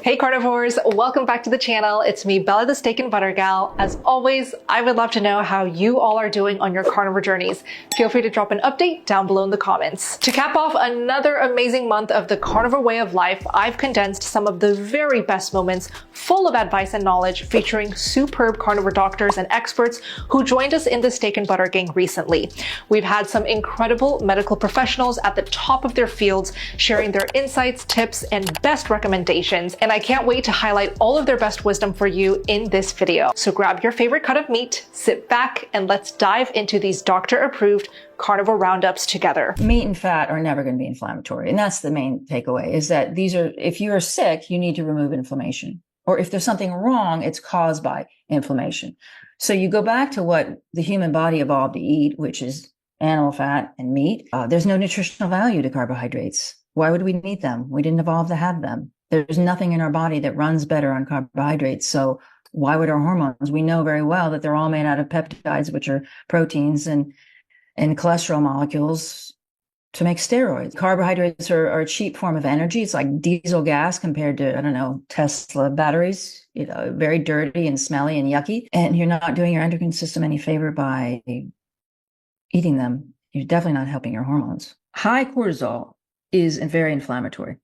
Hey carnivores, welcome back to the channel. It's me, Bella the Steak and Butter Gal. As always, I would love to know how you all are doing on your carnivore journeys. Feel free to drop an update down below in the comments. To cap off another amazing month of the carnivore way of life, I've condensed some of the very best moments full of advice and knowledge featuring superb carnivore doctors and experts who joined us in the Steak and Butter gang recently. We've had some incredible medical professionals at the top of their fields sharing their insights, tips, and best recommendations. And I can't wait to highlight all of their best wisdom for you in this video. So grab your favorite cut of meat, sit back, and let's dive into these doctor-approved carnivore roundups together. Meat and fat are never going to be inflammatory. And that's the main takeaway, is that if you are sick, you need to remove inflammation. Or if there's something wrong, it's caused by inflammation. So you go back to what the human body evolved to eat, which is animal fat and meat. There's no nutritional value to carbohydrates. Why would we need them? We didn't evolve to have them. There's nothing in our body that runs better on carbohydrates. So why would our hormones? We know very well that they're all made out of peptides, which are proteins and cholesterol molecules to make steroids. Carbohydrates are a cheap form of energy. It's like diesel gas compared to, I don't know, Tesla batteries, very dirty and smelly and yucky. And you're not doing your endocrine system any favor by eating them. You're definitely not helping your hormones. High cortisol is very inflammatory.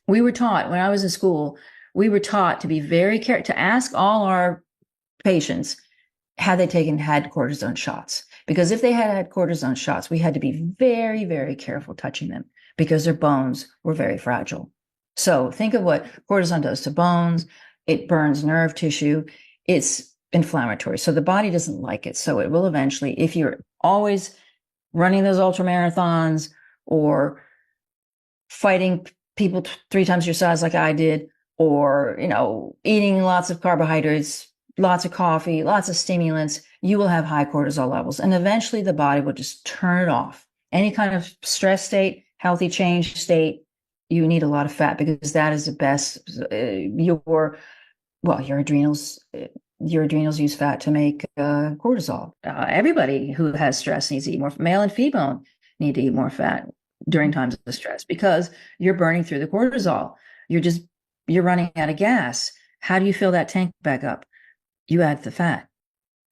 We were taught, when I was in school, we were taught to be very careful, to ask all our patients, had they had cortisone shots? Because if they had cortisone shots, we had to be very, very careful touching them because their bones were very fragile. So think of what cortisone does to bones. It burns nerve tissue. It's inflammatory. So the body doesn't like it. So it will eventually, if you're always running those ultra marathons or fighting people 3 times your size like I did, or, eating lots of carbohydrates, lots of coffee, lots of stimulants, you will have high cortisol levels. And eventually the body will just turn it off. Any kind of stress state, healthy change state, you need a lot of fat because that is the best. Your adrenals use fat to make cortisol. Everybody who has stress needs to eat more. Male and female need to eat more fat during times of stress because you're burning through the cortisol. You're running out of gas. How do you fill that tank back up? You add the fat.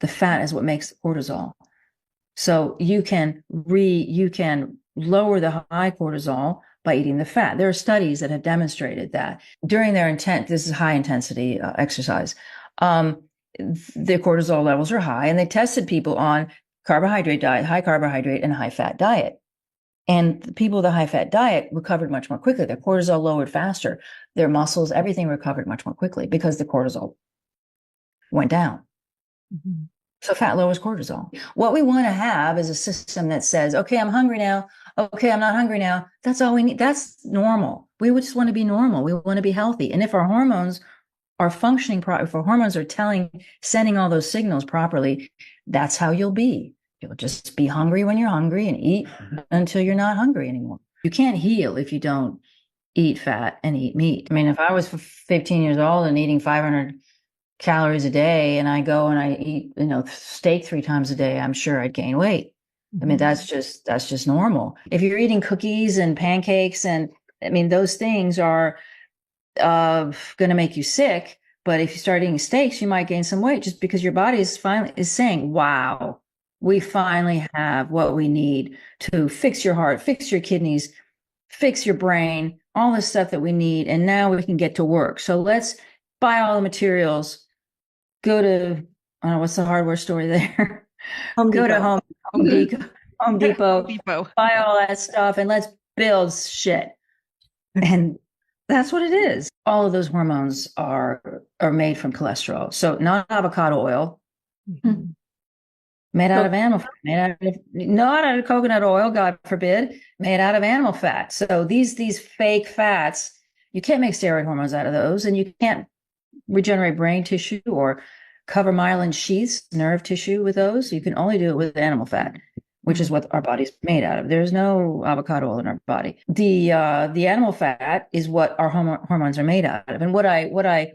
The fat is what makes the cortisol. So you can lower the high cortisol by eating the fat. There are studies that have demonstrated that during this is high intensity exercise. The cortisol levels are high, and they tested people on carbohydrate diet, high carbohydrate and high fat diet. And the people with the high fat diet recovered much more quickly. Their cortisol lowered faster. Their muscles, everything recovered much more quickly because the cortisol went down. Mm-hmm. So fat lowers cortisol. What we want to have is a system that says, okay, I'm hungry now. Okay, I'm not hungry now. That's all we need. That's normal. We would just want to be normal. We want to be healthy. And if our hormones are functioning properly, if our hormones are sending all those signals properly, that's how you'll be. You'll just be hungry when you're hungry and eat until you're not hungry anymore. You can't heal if you don't eat fat and eat meat. I mean, if I was 15 years old and eating 500 calories a day and I go and I eat, steak 3 times a day, I'm sure I'd gain weight. I mean, that's just normal. If you're eating cookies and pancakes those things are going to make you sick. But if you start eating steaks, you might gain some weight just because your body is saying, wow, we finally have what we need to fix your heart, fix your kidneys, fix your brain, all the stuff that we need. And now we can get to work. So let's buy all the materials, go to, I don't know, what's the hardware store there? Home Depot, buy all that stuff and let's build shit. And that's what it is. All of those hormones are made from cholesterol. So not avocado oil. Mm-hmm. Made out of animal fat, not out of coconut oil, God forbid, made out of animal fat. So these fake fats, you can't make steroid hormones out of those, and you can't regenerate brain tissue or cover myelin sheaths, nerve tissue with those. You can only do it with animal fat, which is what our body's made out of. There's no avocado oil in our body. The animal fat is what our hormones are made out of. And what I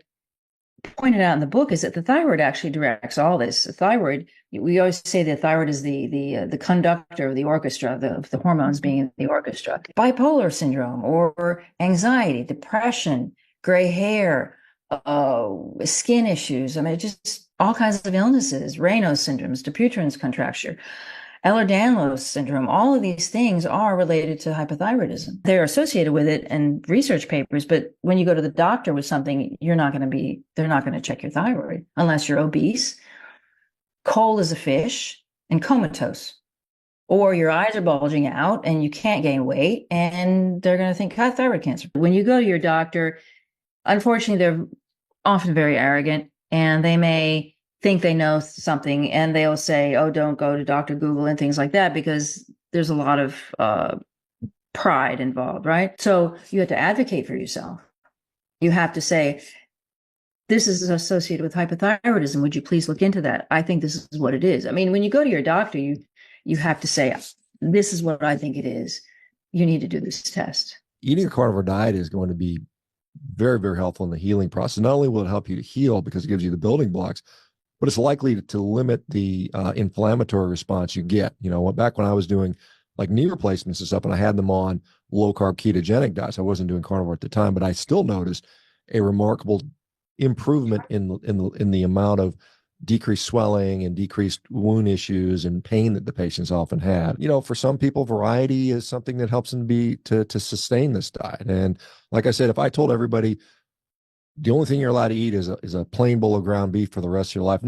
pointed out in the book is that the thyroid actually directs all this. The thyroid, we always say the thyroid is the conductor of the orchestra, the hormones being in the orchestra. Bipolar syndrome or anxiety, depression, gray hair, skin issues. I mean, just all kinds of illnesses, Raynaud's syndromes, Dupuytren's contracture, Ehlers-Danlos syndrome, all of these things are related to hypothyroidism. They're associated with it in research papers, but when you go to the doctor with something, they're not going to check your thyroid unless you're obese, cold as a fish, and comatose. Or your eyes are bulging out and you can't gain weight, and they're going to think thyroid cancer. When you go to your doctor, unfortunately, they're often very arrogant, and they may think they know something, and they'll say, oh, don't go to Dr. Google and things like that, because there's a lot of pride involved, right? So you have to advocate for yourself. You have to say, this is associated with hypothyroidism. Would you please look into that? I think this is what it is. I mean, when you go to your doctor, you have to say, this is what I think it is. You need to do this test. Eating a carnivore diet is going to be very, very helpful in the healing process. Not only will it help you to heal because it gives you the building blocks, but it's likely to limit the inflammatory response you get. You know, back when I was doing like knee replacements and stuff, and I had them on low carb ketogenic diets, I wasn't doing carnivore at the time, but I still noticed a remarkable improvement in the amount of decreased swelling and decreased wound issues and pain that the patients often had. You know, for some people, variety is something that helps them to sustain this diet. And like I said, if I told everybody the only thing you're allowed to eat is a plain bowl of ground beef for the rest of your life,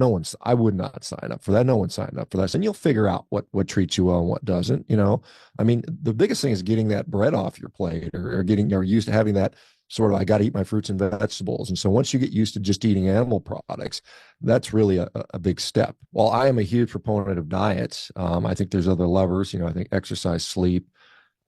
I would not sign up for that. No one signed up for that. And you'll figure out what treats you well and what doesn't. You know, I mean, the biggest thing is getting that bread off your plate, or used to having that sort of, I got to eat my fruits and vegetables. And so once you get used to just eating animal products, that's really a big step. While I am a huge proponent of diets, I think there's other levers. You know, I think exercise, sleep,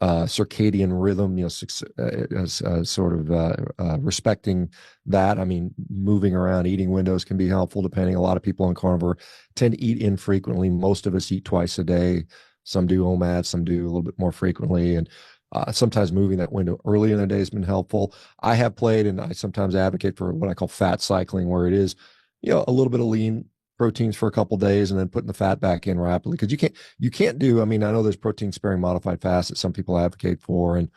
circadian rhythm, you know, sort of respecting that. I mean, moving around, eating windows can be helpful depending. A lot of people on carnivore tend to eat infrequently. Most of us eat twice a day. Some do OMAD, some do a little bit more frequently. And sometimes moving that window early in the day has been helpful. I have played, and I sometimes advocate for what I call fat cycling, where it is, you know, a little bit of lean proteins for a couple of days and then putting the fat back in rapidly, because you can't do, I mean, I know there's protein sparing modified fast that some people advocate for, and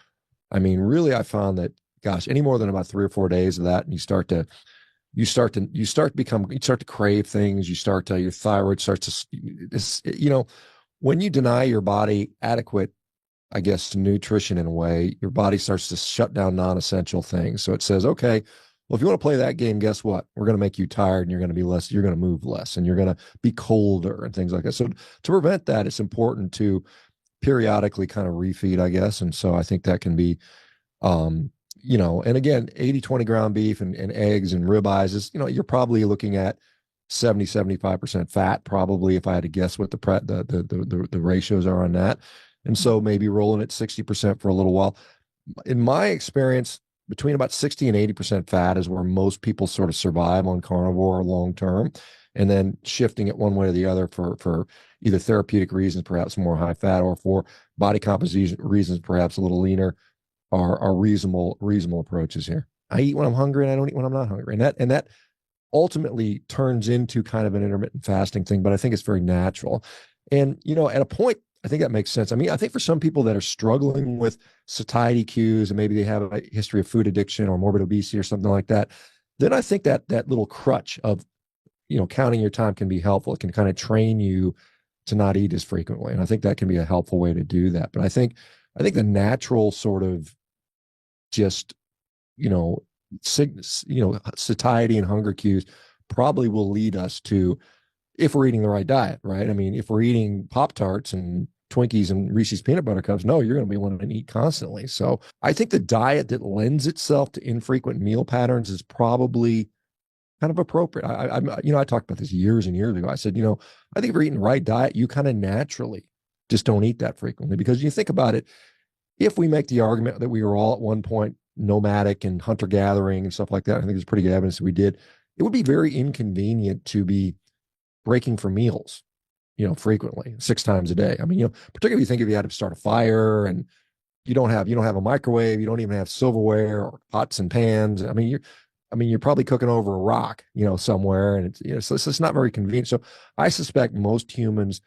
I mean, really, I found that, gosh, any more than about 3 or 4 days of that, and you start to crave things. Your thyroid starts to, you know, when you deny your body adequate, I guess, nutrition in a way, your body starts to shut down non-essential things. So it says, okay, well, if you want to play that game, guess what? We're going to make you tired, and you're going to move less, and you're going to be colder and things like that. So to prevent that, it's important to periodically kind of refeed, I guess. And so I think that can be, you know, and again, 80-20 ground beef and eggs and ribeyes is, you know, you're probably looking at 75% fat, probably, if I had to guess what the ratios are on that. And so maybe rolling at 60% for a little while. In my experience, between about 60 and 80% fat is where most people sort of survive on carnivore long term, and then shifting it one way or the other for either therapeutic reasons, perhaps more high fat, or for body composition reasons, perhaps a little leaner, are reasonable approaches here. I eat when I'm hungry, and I don't eat when I'm not hungry, and that ultimately turns into kind of an intermittent fasting thing, but I think it's very natural. And, you know, at a point, I think that makes sense. I mean, I think for some people that are struggling with satiety cues, and maybe they have a history of food addiction or morbid obesity or something like that, then I think that little crutch of, you know, counting your time can be helpful. It can kind of train you to not eat as frequently. And I think that can be a helpful way to do that. But I think the natural sort of just, you know, satiety and hunger cues probably will lead us to, if we're eating the right diet, right? I mean, if we're eating Pop-Tarts and Twinkies and Reese's peanut butter cups, no, you're going to be wanting to eat constantly. So I think the diet that lends itself to infrequent meal patterns is probably kind of appropriate. I talked about this years and years ago. I said, you know, I think if you're eating the right diet, you kind of naturally just don't eat that frequently, because you think about it, if we make the argument that we were all at one point nomadic and hunter-gathering and stuff like that, I think there's pretty good evidence that we did, it would be very inconvenient to be breaking for meals, you know, frequently, 6 times a day. I mean, you know, particularly if you had to start a fire and you don't have a microwave, you don't even have silverware or pots and pans. I mean, I mean, you're probably cooking over a rock, somewhere, and so it's just not very convenient. So I suspect most humans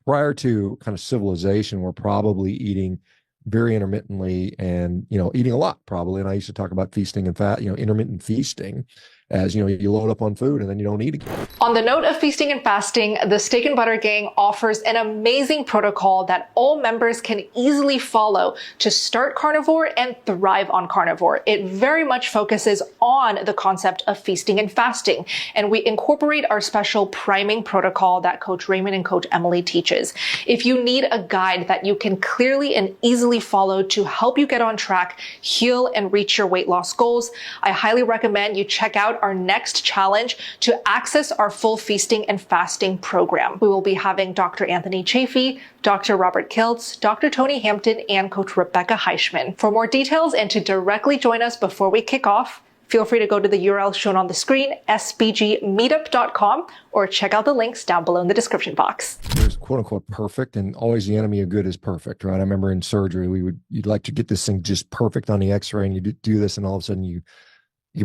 prior to kind of civilization were probably eating very intermittently and, eating a lot probably. And I used to talk about feasting and intermittent feasting as, you load up on food and then you don't eat again. On the note of feasting and fasting, the Steak and Butter Gang offers an amazing protocol that all members can easily follow to start carnivore and thrive on carnivore. It very much focuses on the concept of feasting and fasting, and we incorporate our special priming protocol that Coach Raymond and Coach Emily teaches. If you need a guide that you can clearly and easily follow to help you get on track, heal, and reach your weight loss goals, I highly recommend you check out our next challenge to access our full feasting and fasting program. We will be having Dr. Anthony Chafee, Dr. Robert Kiltz, Dr. Tony Hampton, and Coach Rebecca Heischman. For more details and to directly join us before we kick off, feel free to go to the URL shown on the screen, sbgmeetup.com, or check out the links down below in the description box. There's quote unquote perfect, and always the enemy of good is perfect, right? I remember in surgery, you'd like to get this thing just perfect on the x-ray, and you do this, and all of a sudden you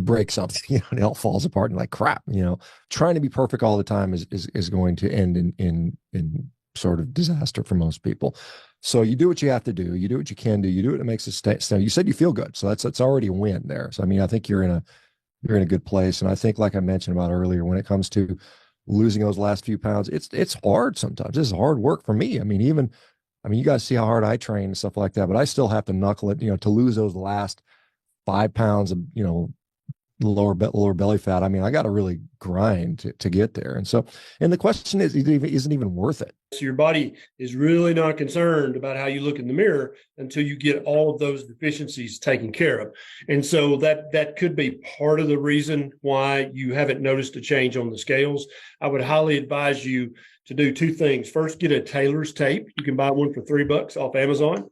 break something, and it all falls apart, and like crap, trying to be perfect all the time is going to end in sort of disaster for most people. So you do what you have to do. You do what you can do. You do it. It makes it stay. You said you feel good. So that's already a win there. So, I mean, I think you're in a good place. And I think, like I mentioned about earlier, when it comes to losing those last few pounds, it's hard sometimes. This is hard work for me. I mean, you guys see how hard I train and stuff like that, but I still have to knuckle it, to lose those last 5 pounds of, lower belly fat. I mean, I got to really grind to get there. And the question is isn't even worth it. So your body is really not concerned about how you look in the mirror until you get all of those deficiencies taken care of. And so that could be part of the reason why you haven't noticed a change on the scales. I would highly advise you to do 2 things. First, get a tailor's tape. You can buy one for $3 off Amazon,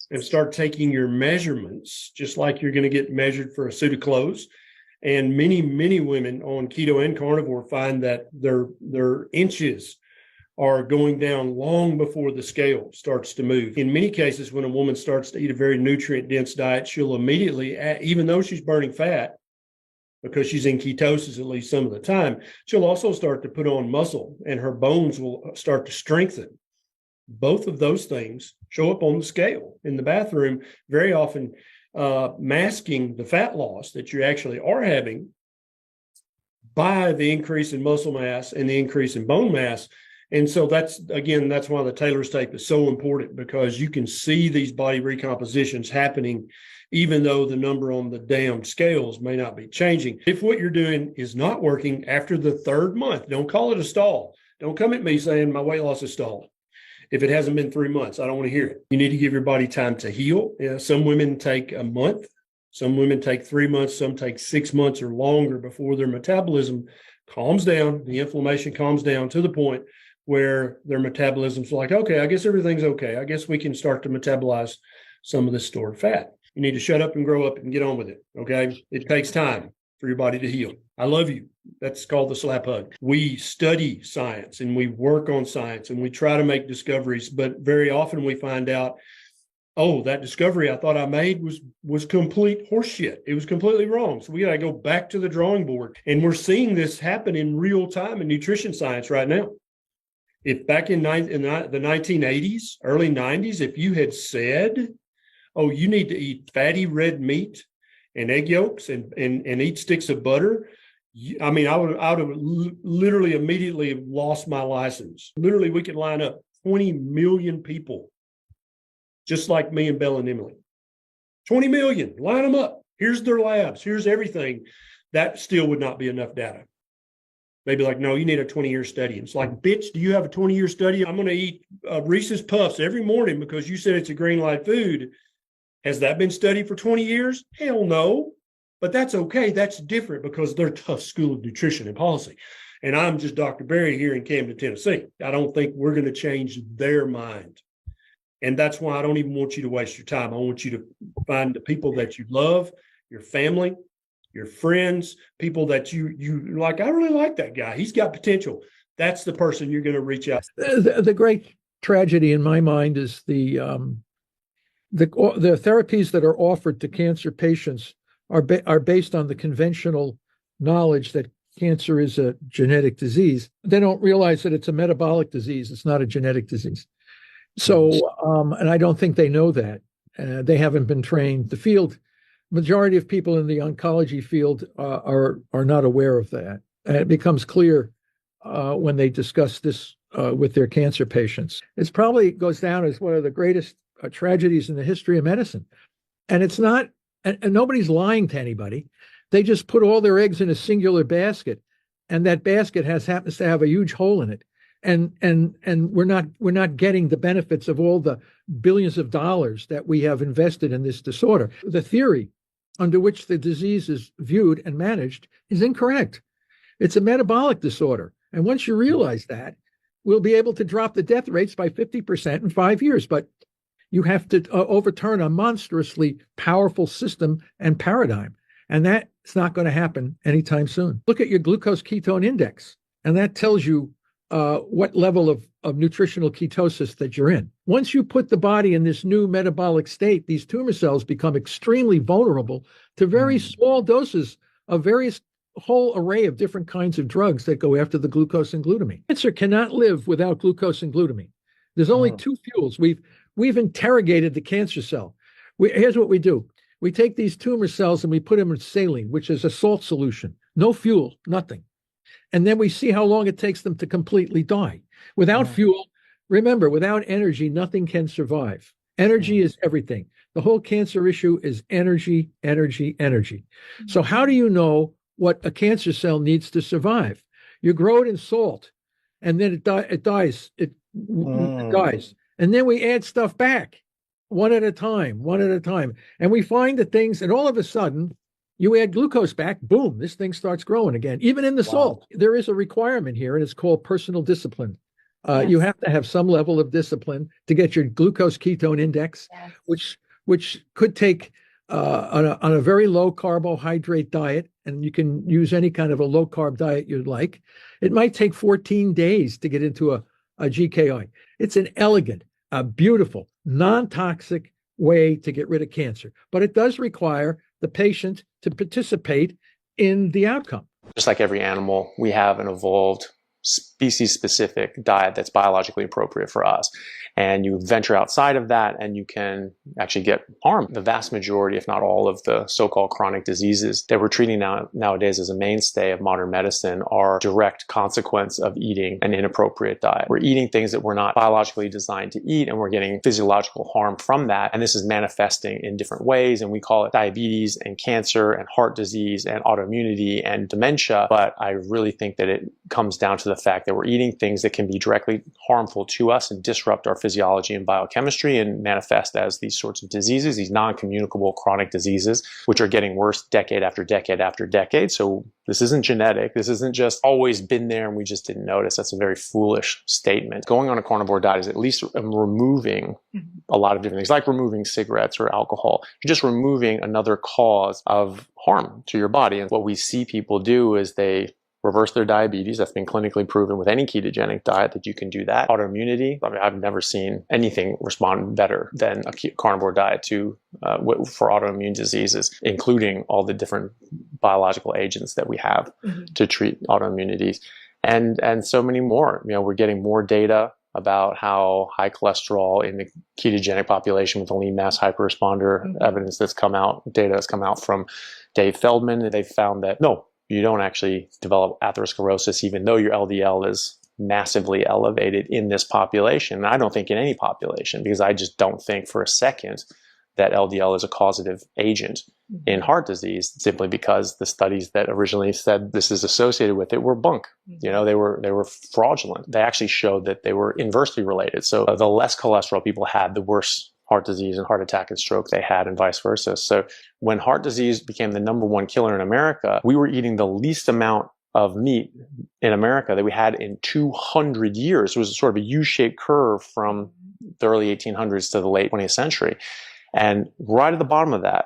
and start taking your measurements just like you're going to get measured for a suit of clothes. And many, many women on keto and carnivore find that their inches are going down long before the scale starts to move. In many cases, when a woman starts to eat a very nutrient-dense diet, she'll immediately, even though she's burning fat, because she's in ketosis at least some of the time, she'll also start to put on muscle, and her bones will start to strengthen. Both of those things show up on the scale in the bathroom, very often masking the fat loss that you actually are having by the increase in muscle mass and the increase in bone mass. And so that's why the tailor's tape is so important, because you can see these body recompositions happening even though the number on the damn scales may not be changing. If what you're doing is not working after the 3rd month, don't call it a stall. Don't come at me saying my weight loss is stalled. If it hasn't been 3 months, I don't want to hear it. You need to give your body time to heal. Some women take a month. Some women take 3 months. Some take 6 months or longer before their metabolism calms down. The inflammation calms down to the point where their metabolism's like, okay, I guess everything's okay. I guess we can start to metabolize some of this stored fat. You need to shut up and grow up and get on with it, okay? It takes time for your body to heal. I love you. That's called the slap hug. We study science and we work on science and we try to make discoveries, but very often we find out, oh, that discovery I thought I made was complete horseshit. It was completely wrong. So we got to go back to the drawing board. And we're seeing this happen in real time in nutrition science right now. If back in the 1980s, early 90s, if you had said, oh, you need to eat fatty red meat and egg yolks and eat sticks of butter, I mean, I would have literally immediately lost my license. Literally, we could line up 20 million people just like me and Bella and Emily. 20 million, line them up. Here's their labs. Here's everything. That still would not be enough data. They'd be like, no, you need a 20-year study. It's like, bitch, do you have a 20-year study? I'm going to eat Reese's Puffs every morning because you said it's a green light food. Has that been studied for 20 years? Hell no. But that's okay. That's different because they're tough school of nutrition and policy. And I'm just Dr. Berry here in Camden, Tennessee. I don't think we're going to change their mind. And that's why I don't even want you to waste your time. I want you to find the people that you love, your family, your friends, people that you like. I really like that guy. He's got potential. That's the person you're going to reach out to. The great tragedy in my mind is the therapies that are offered to cancer patients are based on the conventional knowledge that cancer is a genetic disease. They don't realize that it's a metabolic disease. It's not a genetic disease. So, and I don't think they know that. They haven't been trained. The field, majority of people in the oncology field are not aware of that. And it becomes clear when they discuss this with their cancer patients. It probably goes down as one of the greatest tragedies in the history of medicine. And it's not, and nobody's lying to anybody. They just put all their eggs in a singular basket, and that basket happens to have a huge hole in it. And we're not getting the benefits of all the billions of dollars that we have invested in this disorder. The theory under which the disease is viewed and managed is incorrect. It's a metabolic disorder. And once you realize that, we'll be able to drop the death rates by 50% in 5 years. But you have to overturn a monstrously powerful system and paradigm. And that's not going to happen anytime soon. Look at your glucose ketone index, and that tells you what level of nutritional ketosis that you're in. Once you put the body in this new metabolic state, these tumor cells become extremely vulnerable to very small doses of various whole array of different kinds of drugs that go after the glucose and glutamine. Cancer cannot live without glucose and glutamine. There's only two fuels. We've interrogated the cancer cell. Here's what we do. We take these tumor cells and we put them in saline, which is a salt solution. No fuel, nothing. And then we see how long it takes them to completely die. Without fuel, remember, without energy, nothing can survive. Energy is everything. The whole cancer issue is energy, energy, energy. So how do you know what a cancer cell needs to survive? You grow it in salt, and then it dies. It dies. And then we add stuff back, one at a time. And we find the things, and all of a sudden, you add glucose back, boom, this thing starts growing again. Even in the salt, there is a requirement here, and it's called personal discipline. You have to have some level of discipline to get your glucose ketone index, which could take on a very low carbohydrate diet, and you can use any kind of a low carb diet you'd like. It might take 14 days to get into a GKI. It's an elegant, a beautiful, non-toxic way to get rid of cancer, but it does require the patient to participate in the outcome. Just like every animal, we have an evolved species-specific diet that's biologically appropriate for us. And you venture outside of that and you can actually get harmed. The vast majority, if not all, of the so-called chronic diseases that we're treating nowadays as a mainstay of modern medicine are direct consequence of eating an inappropriate diet. We're eating things that we're not biologically designed to eat, and we're getting physiological harm from that. And this is manifesting in different ways, and we call it diabetes and cancer and heart disease and autoimmunity and dementia. But I really think that it comes down to the fact that we're eating things that can be directly harmful to us and disrupt our physiology and biochemistry and manifest as these sorts of diseases, these non-communicable chronic diseases, which are getting worse decade after decade after decade. So this isn't genetic. This isn't just always been there and we just didn't notice. That's a very foolish statement. Going on a carnivore diet is at least removing a lot of different things, like removing cigarettes or alcohol. You're just removing another cause of harm to your body. And what we see people do is they reverse their diabetes. That's been clinically proven with any ketogenic diet that you can do that. Autoimmunity, I mean, I've never seen anything respond better than a carnivore diet for autoimmune diseases, including all the different biological agents that we have to treat autoimmunities, and so many more. You know, we're getting more data about how high cholesterol in the ketogenic population with the lean mass hyperresponder evidence data that's come out from Dave Feldman. They've found that no, you don't actually develop atherosclerosis, even though your LDL is massively elevated in this population. And I don't think in any population, because I just don't think for a second that LDL is a causative agent in heart disease, simply because the studies that originally said this is associated with it were bunk. You know, they were fraudulent. They actually showed that they were inversely related. So the less cholesterol people had, the worse heart disease and heart attack and stroke they had, and vice versa. So when heart disease became the #1 killer in America, we were eating the least amount of meat in America that we had in 200 years. It was sort of a U-shaped curve from the early 1800s to the late 20th century. And right at the bottom of that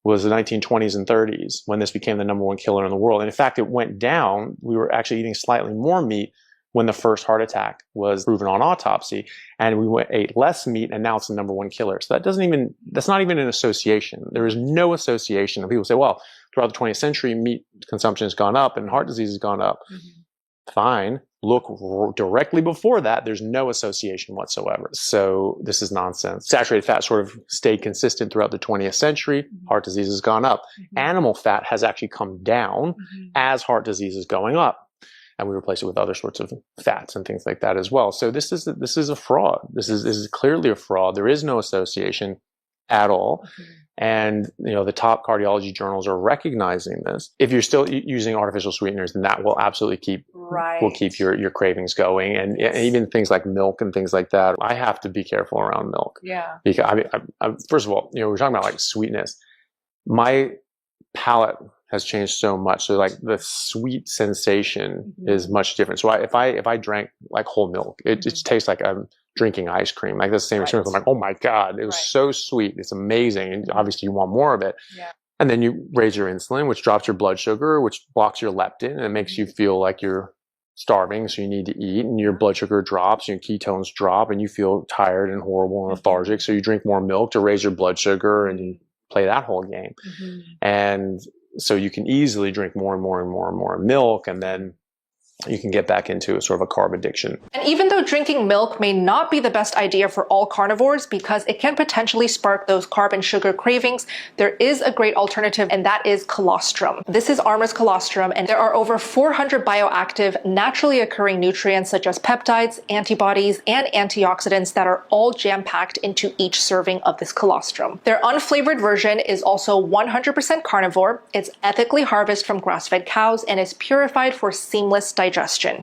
was the 1920s and 30s, when this became the #1 killer in the world. And in fact, it went down. We were actually eating slightly more meat when the first heart attack was proven on autopsy, and we ate less meat, and now it's the number one killer. So that's not even an association. There is no association. And people say, well, throughout the 20th century, meat consumption has gone up and heart disease has gone up. Fine. Look directly before that, there's no association whatsoever. So this is nonsense. Saturated fat sort of stayed consistent throughout the 20th century. Heart disease has gone up. Animal fat has actually come down as heart disease is going up. And we replace it with other sorts of fats and things like that as well. So this is a fraud. This is clearly a fraud. There is no association at all. And, the top cardiology journals are recognizing this. If you're still using artificial sweeteners, then that will absolutely keep your cravings going. And even things like milk and things like that. I have to be careful around milk. Yeah. Because first of all, we're talking about like sweetness. My palate has changed so much. So like the sweet sensation is much different. So if I drank like whole milk, it just tastes like I'm drinking ice cream. Like the same experience. I'm like, oh my God, it was so sweet. It's amazing. And obviously you want more of it. Yeah. And then you raise your insulin, which drops your blood sugar, which blocks your leptin, and it makes you feel like you're starving. So you need to eat, and your blood sugar drops, your ketones drop, and you feel tired and horrible and lethargic. So you drink more milk to raise your blood sugar, and you play that whole game. And so you can easily drink more and more and more and more milk, and then you can get back into a sort of a carb addiction. And even though drinking milk may not be the best idea for all carnivores because it can potentially spark those carb and sugar cravings, there is a great alternative, and that is colostrum. This is Arma's colostrum, and there are over 400 bioactive, naturally occurring nutrients such as peptides, antibodies, and antioxidants that are all jam-packed into each serving of this colostrum. Their unflavored version is also 100% carnivore. It's ethically harvested from grass-fed cows and is purified for seamless digestion.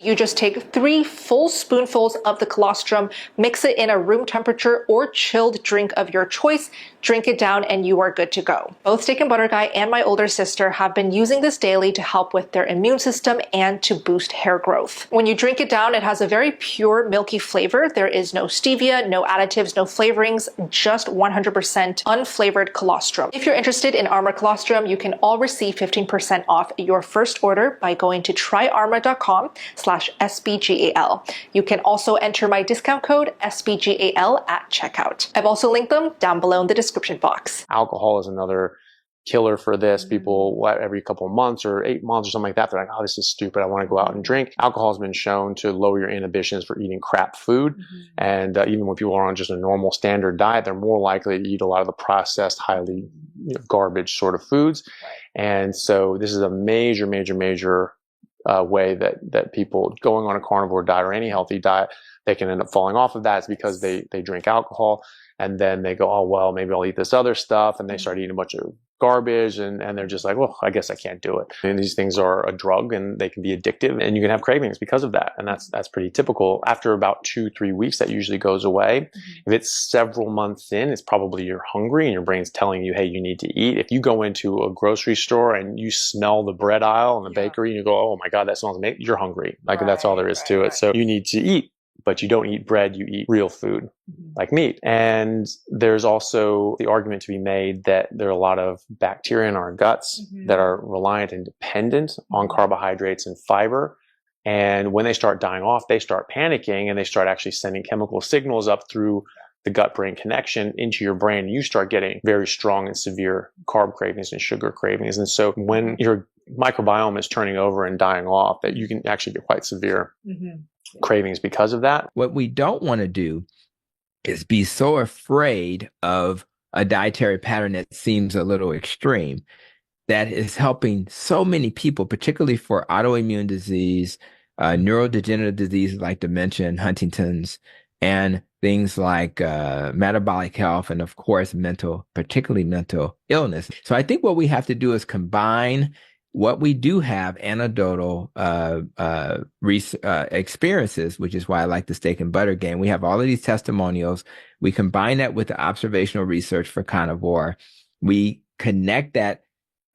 You just take 3 full spoonfuls of the colostrum, mix it in a room temperature or chilled drink of your choice, drink it down, and you are good to go. Both Steak and Butter Guy and my older sister have been using this daily to help with their immune system and to boost hair growth. When you drink it down, it has a very pure, milky flavor. There is no stevia, no additives, no flavorings, just 100% unflavored colostrum. If you're interested in Arma colostrum, you can all receive 15% off your first order by going to tryarma.com/SBGAL. You can also enter my discount code SBGAL at checkout. I've also linked them down below in the description box. Alcohol is another killer for this. People, every couple of months or 8 months or something like that, they're like, oh, this is stupid. I want to go out and drink. Alcohol has been shown to lower your inhibitions for eating crap food. And even when people are on just a normal standard diet, they're more likely to eat a lot of the processed, highly garbage sort of foods. And so this is a major, major, major way that people going on a carnivore diet or any healthy diet, they can end up falling off of that. It's because they drink alcohol, and then they go, oh, well, maybe I'll eat this other stuff. And they start eating a bunch of garbage, and they're just like, well, I guess I can't do it. And these things are a drug, and they can be addictive, and you can have cravings because of that. And that's pretty typical. After about 2-3 weeks, that usually goes away. If it's several months in, it's probably you're hungry and your brain's telling you, hey, you need to eat. If you go into a grocery store and you smell the bread aisle in the bakery and you go, oh my God, that smells amazing, you're hungry. Like that's all there is to it. So you need to eat. But you don't eat bread, you eat real food like meat. And there's also the argument to be made that there are a lot of bacteria in our guts that are reliant and dependent on carbohydrates and fiber. And when they start dying off, they start panicking, and they start actually sending chemical signals up through the gut-brain connection into your brain. You start getting very strong and severe carb cravings and sugar cravings. And so when your microbiome is turning over and dying off, that you can actually get quite severe cravings because of that. What we don't want to do is be so afraid of a dietary pattern that seems a little extreme that is helping so many people, particularly for autoimmune disease, neurodegenerative diseases like dementia and Huntington's, and things like metabolic health, and of course, particularly mental illness. So I think what we have to do is combine what we do have anecdotal experiences, which is why I like the steak and butter game. We have all of these testimonials. We combine that with the observational research for carnivore. We connect that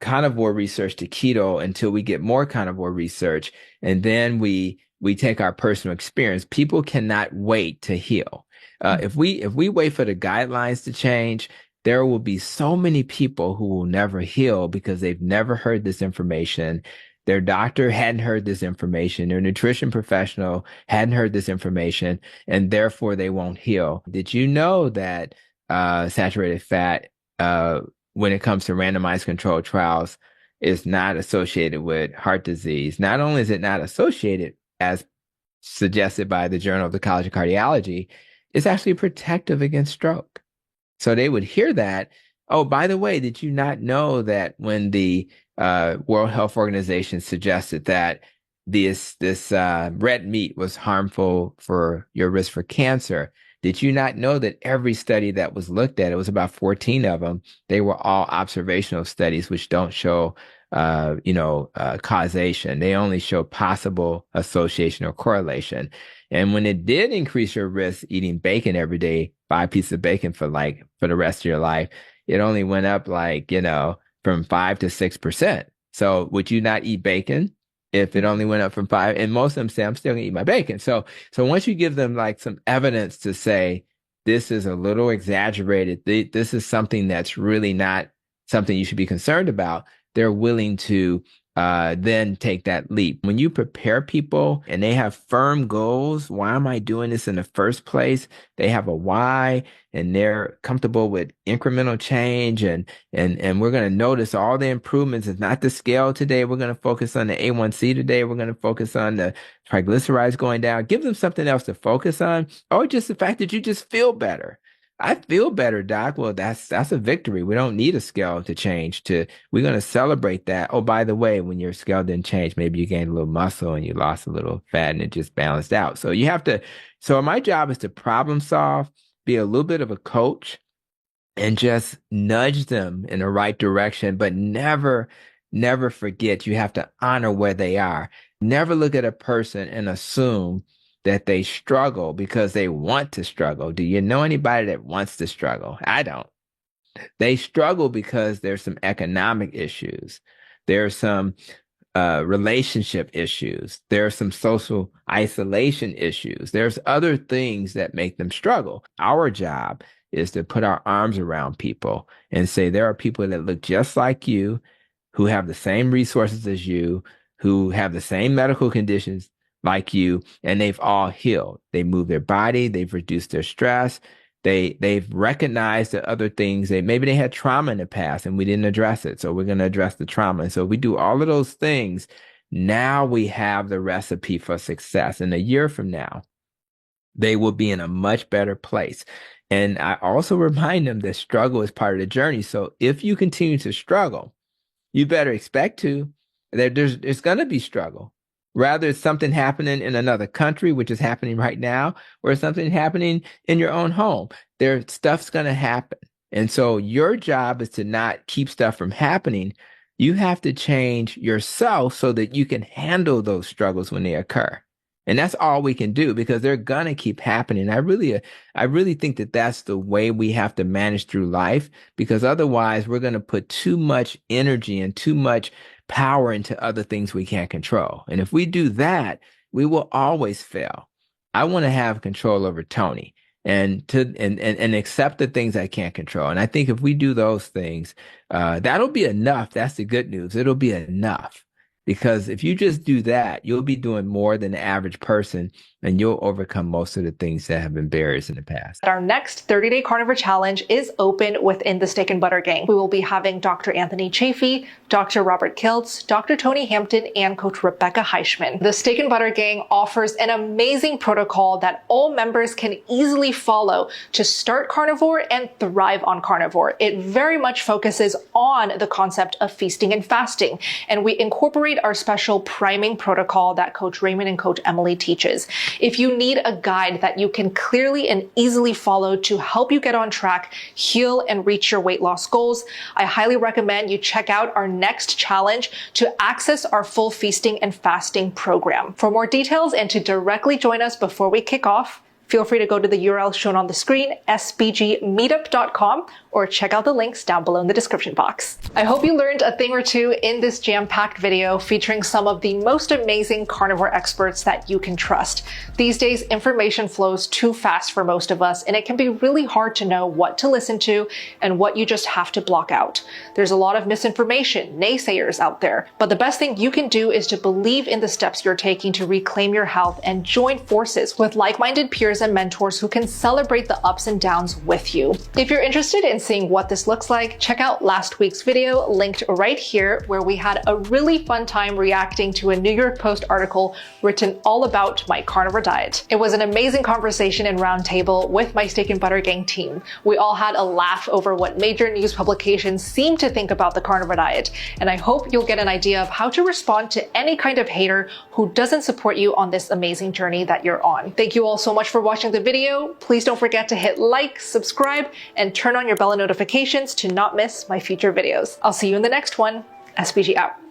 carnivore research to keto until we get more carnivore research. And then we take our personal experience. People cannot wait to heal. If we wait for the guidelines to change, there will be so many people who will never heal because they've never heard this information. Their doctor hadn't heard this information. Their nutrition professional hadn't heard this information, and therefore they won't heal. Did you know that saturated fat, when it comes to randomized controlled trials, is not associated with heart disease? Not only is it not associated, as suggested by the Journal of the College of Cardiology, it's actually protective against stroke. So they would hear that. Oh, by the way, did you not know that when the World Health Organization suggested that this red meat was harmful for your risk for cancer? Did you not know that every study that was looked at, it was about 14 of them, they were all observational studies, which don't show causation. They only show possible association or correlation. And when it did increase your risk eating bacon every day, 5 pieces of bacon for the rest of your life, it only went up from 5 to 6%. So would you not eat bacon if it only went up from 5? And most of them say, I'm still gonna eat my bacon. So once you give them some evidence to say, this is a little exaggerated, this is something that's really not something you should be concerned about, they're willing to then take that leap. When you prepare people and they have firm goals, why am I doing this in the first place? They have a why, and they're comfortable with incremental change, and we're going to notice all the improvements. It's not the scale today. We're going to focus on the A1C today. We're going to focus on the triglycerides going down. Give them something else to focus on, or just the fact that you just feel better. I feel better, doc. Well, that's a victory. We don't need a scale to change. We're going to celebrate that. Oh, by the way, when your scale didn't change, maybe you gained a little muscle and you lost a little fat and it just balanced out. So so my job is to problem solve, be a little bit of a coach, and just nudge them in the right direction, but never forget you have to honor where they are. Never look at a person and assume that they struggle because they want to struggle. Do you know anybody that wants to struggle? I don't. They struggle because there's some economic issues. There's some relationship issues. There's some social isolation issues. There's other things that make them struggle. Our job is to put our arms around people and say, there are people that look just like you, who have the same resources as you, who have the same medical conditions like you, and they've all healed. They move their body, they've reduced their stress, they've recognized the other things. Maybe they had trauma in the past and we didn't address it, so we're going to address the trauma. And so we do all of those things. Now we have the recipe for success. And a year from now, they will be in a much better place. And I also remind them that struggle is part of the journey. So if you continue to struggle, you better expect to. There's going to be struggle. Rather, it's something happening in another country, which is happening right now, or something happening in your own home. Stuff's going to happen. And so your job is to not keep stuff from happening. You have to change yourself so that you can handle those struggles when they occur. And that's all we can do, because they're going to keep happening. I really think that that's the way we have to manage through life, because otherwise we're going to put too much energy and too much power into other things we can't control. And if we do that, we will always fail. I want to have control over Tony and accept the things I can't control. And I think if we do those things, that'll be enough. That's the good news. It'll be enough. Because if you just do that, you'll be doing more than the average person, and you'll overcome most of the things that have been barriers in the past. Our next 30-day carnivore challenge is open within the Steak and Butter Gang. We will be having Dr. Anthony Chafee, Dr. Robert Kiltz, Dr. Tony Hampton, and Coach Rebecca Heischman. The Steak and Butter Gang offers an amazing protocol that all members can easily follow to start carnivore and thrive on carnivore. It very much focuses on the concept of feasting and fasting, and we incorporate our special priming protocol that Coach Raymond and Coach Emily teaches. If you need a guide that you can clearly and easily follow to help you get on track, heal, and reach your weight loss goals, I highly recommend you check out our next challenge to access our full feasting and fasting program. For more details and to directly join us before we kick off, feel free to go to the URL shown on the screen, sbgmeetup.com, or check out the links down below in the description box. I hope you learned a thing or two in this jam-packed video featuring some of the most amazing carnivore experts that you can trust. These days, information flows too fast for most of us, and it can be really hard to know what to listen to and what you just have to block out. There's a lot of misinformation, naysayers out there, but the best thing you can do is to believe in the steps you're taking to reclaim your health and join forces with like-minded peers and mentors who can celebrate the ups and downs with you. If you're interested in seeing what this looks like, check out last week's video linked right here, where we had a really fun time reacting to a New York Post article written all about my carnivore diet. It was an amazing conversation and roundtable with my Steak and Butter Gang team. We all had a laugh over what major news publications seem to think about the carnivore diet, and I hope you'll get an idea of how to respond to any kind of hater who doesn't support you on this amazing journey that you're on. Thank you all so much for watching the video. Please don't forget to hit like, subscribe, and turn on your bell notifications to not miss my future videos. I'll see you in the next one. SBG out.